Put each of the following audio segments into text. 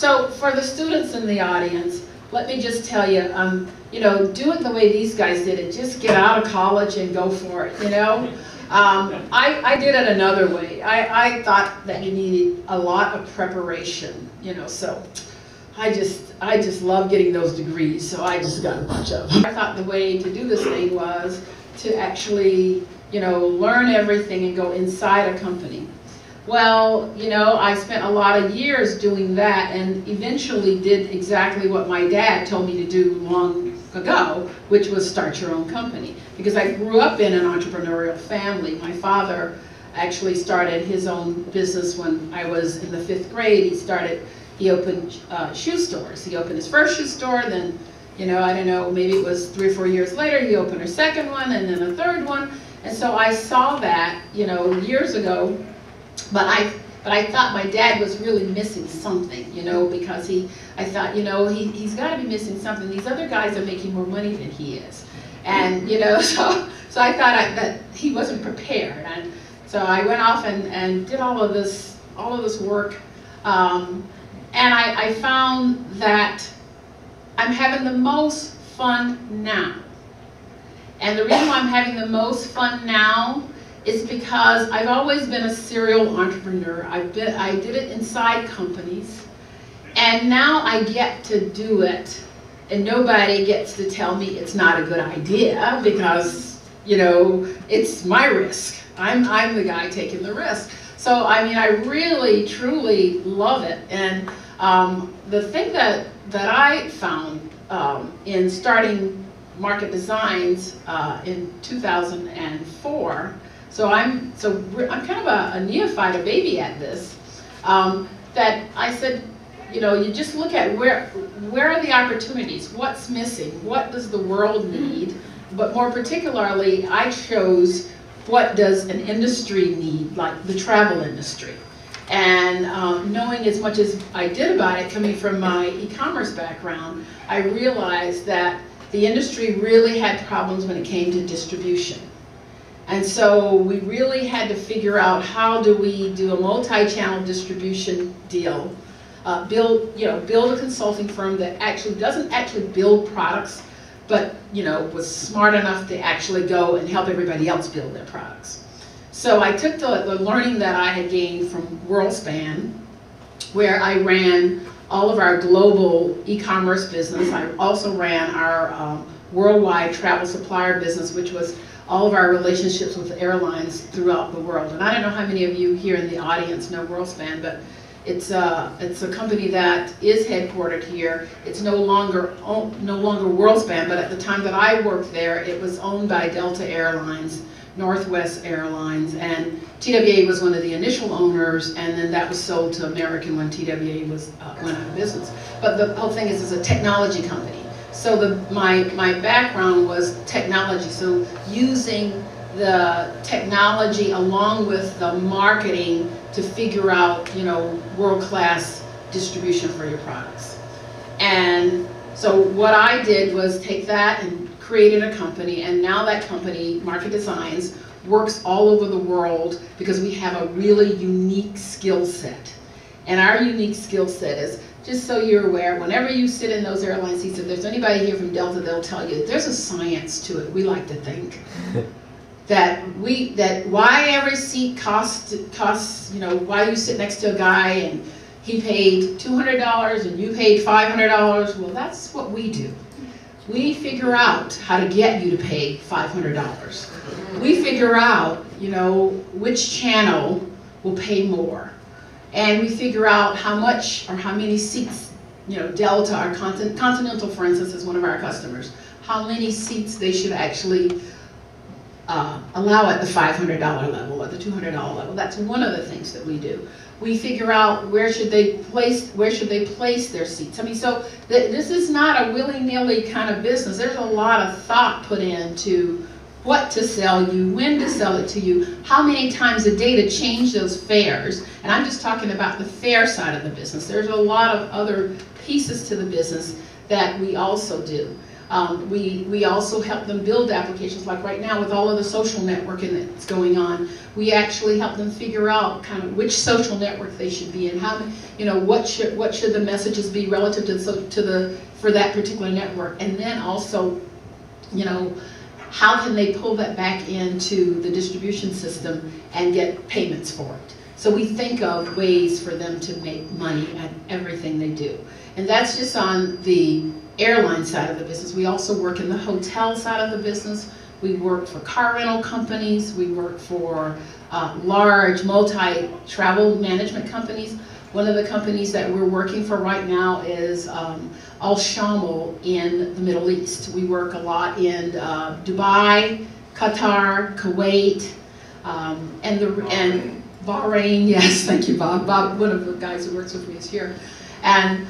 So for the students in the audience, let me just tell you, you know, do it the way these guys did it. Just get out of college and go for it, you know. I did it another way. I thought that you needed a lot of preparation, you know, so I just love getting those degrees, so I just got a bunch of them. I thought the way to do this thing was to actually, you know, learn everything and go inside a company. Well, you know, I spent a lot of years doing that and eventually did exactly what my dad told me to do long ago, which was start your own company. Because I grew up in an entrepreneurial family. My father actually started his own business when I was in the 5th grade. He opened shoe stores. He opened his first shoe store, then, you know, I don't know, maybe it was 3 or 4 years later, he opened a second one and then a third one. And so I saw that, you know, years ago. But I thought my dad was really missing something, you know, because I thought, you know, he's got to be missing something. These other guys are making more money than he is. And, you know, so I thought that he wasn't prepared. And so I went off and did all of this work. And I found that I'm having the most fun now. And the reason why I'm having the most fun now is because I've always been a serial entrepreneur. I did it inside companies, and now I get to do it, and nobody gets to tell me it's not a good idea because, you know, it's my risk. I'm the guy taking the risk. So I mean, I really, truly love it. And the thing that I found in starting Market Designs in 2004. So I'm kind of a neophyte, a baby at this, that I said, you know, you just look at where are the opportunities, what's missing, what does the world need, but more particularly, I chose what does an industry need, like the travel industry. And knowing as much as I did about it, coming from my e-commerce background, I realized that the industry really had problems when it came to distribution. And so we really had to figure out how do we do a multi-channel distribution deal, build a consulting firm that doesn't actually build products, but, you know, was smart enough to actually go and help everybody else build their products. So I took the learning that I had gained from WorldSpan, where I ran all of our global e-commerce business. I also ran our worldwide travel supplier business, which was all of our relationships with airlines throughout the world. And I don't know how many of you here in the audience know WorldSpan, but it's a company that is headquartered here. It's no longer WorldSpan, but at the time that I worked there, it was owned by Delta Airlines, Northwest Airlines, and TWA was one of the initial owners, and then that was sold to American when TWA went out of business. But the whole thing is it's a technology company. So my background was technology, so using the technology along with the marketing to figure out, you know, world-class distribution for your products. And so what I did was take that and created a company, and now that company, Market Designs, works all over the world because we have a really unique skill set. And our unique skill set is, just so you're aware, whenever you sit in those airline seats, if there's anybody here from Delta, they'll tell you there's a science to it. We like to think that why every seat costs, you know, why you sit next to a guy and he paid $200 and you paid $500. Well, that's what we do. We figure out how to get you to pay $500. We figure out, you know, which channel will pay more. And we figure out how much or how many seats, you know, Delta or Continental, for instance, is one of our customers, how many seats they should actually allow at the $500 level or the $200 level. That's one of the things that we do. We figure out where should they place their seats. I mean, so this is not a willy-nilly kind of business. There's a lot of thought put into what to sell you, when to sell it to you, how many times a day to change those fares. And I'm just talking about the fare side of the business. There's a lot of other pieces to the business that we also do. We also help them build applications, like right now with all of the social networking that's going on. We actually help them figure out kind of which social network they should be in, how, what should the messages be relative to for that particular network, and then also, how can they pull that back into the distribution system and get payments for it. So we think of ways for them to make money at everything they do. And that's just on the airline side of the business. We also work in the hotel side of the business. We work for car rental companies. We work for large multi-travel management companies. One of the companies that we're working for right now is Al Shamel in the Middle East. We work a lot in Dubai, Qatar, Kuwait, and Bahrain. Yes, thank you, Bob. Bob, one of the guys who works with me, is here. And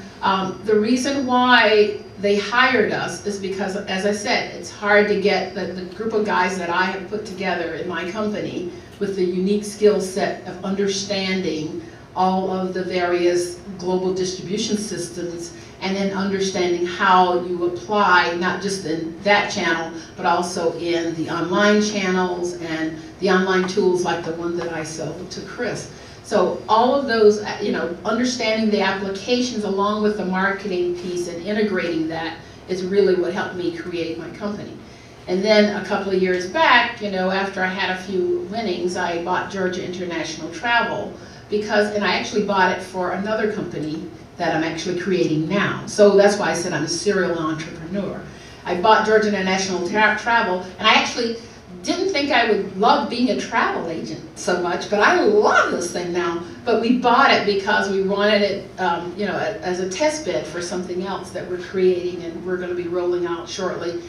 the reason why they hired us is because, as I said, it's hard to get the group of guys that I have put together in my company with the unique skill set of understanding all of the various global distribution systems, and then understanding how you apply, not just in that channel, but also in the online channels and the online tools like the one that I sold to Chris. So all of those, understanding the applications along with the marketing piece and integrating that is really what helped me create my company. And then a couple of years back, after I had a few winnings, I bought Georgia International Travel, and I actually bought it for another company that I'm actually creating now. So that's why I said I'm a serial entrepreneur. I bought Georgia International Travel, and I actually didn't think I would love being a travel agent so much, but I love this thing now. But we bought it because we wanted it, as a test bed for something else that we're creating and we're going to be rolling out shortly,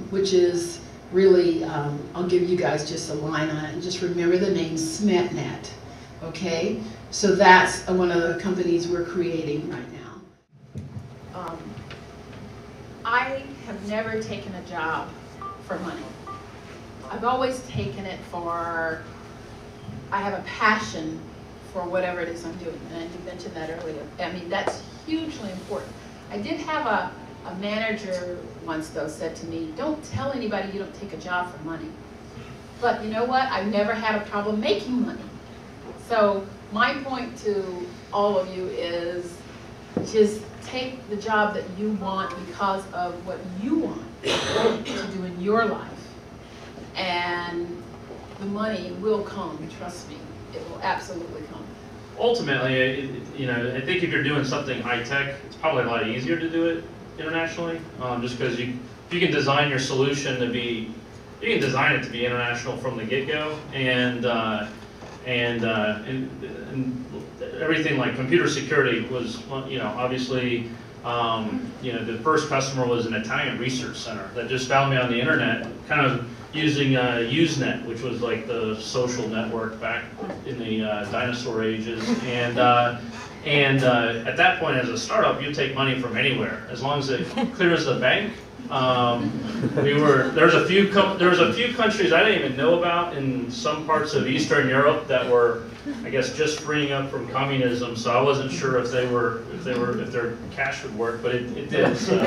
which is really, I'll give you guys just a line on it, and just remember the name SmetNet. Okay, so that's one of the companies we're creating right now. I have never taken a job for money. I've always taken it for, I have a passion for whatever it is I'm doing, and you mentioned that earlier. I mean, that's hugely important. I did have a manager once, though, said to me, don't tell anybody you don't take a job for money. But you know what? I've never had a problem making money. So my point to all of you is just take the job that you want because of what you want to do in your life. And the money will come, trust me. It will absolutely come. Ultimately, I think if you're doing something high-tech, it's probably a lot easier to do it internationally, just because if you can design your solution to be, you can design it to be international from the get-go, and everything like computer security was, obviously, the first customer was an Italian research center that just found me on the internet, kind of using Usenet, which was like the social network back in the dinosaur ages, and at that point, as a startup, you take money from anywhere as long as it clears the bank. There was a few countries I didn't even know about in some parts of Eastern Europe that were, I guess, just freeing up from communism. So I wasn't sure if their cash would work, but it did. So.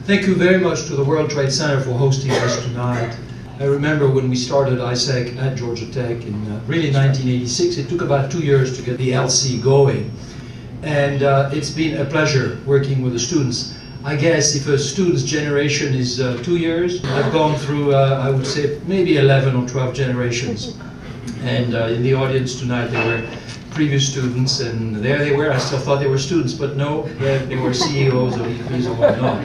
Thank you very much to the World Trade Center for hosting us tonight. I remember when we started AIESEC at Georgia Tech in really 1986. It took about 2 years to get the LC going, and it's been a pleasure working with the students. I guess if a student's generation is 2 years, I've gone through, I would say, maybe 11 or 12 generations. And in the audience tonight, there were previous students, and there they were. I still thought they were students, but no, they were CEOs or VPs or whatnot.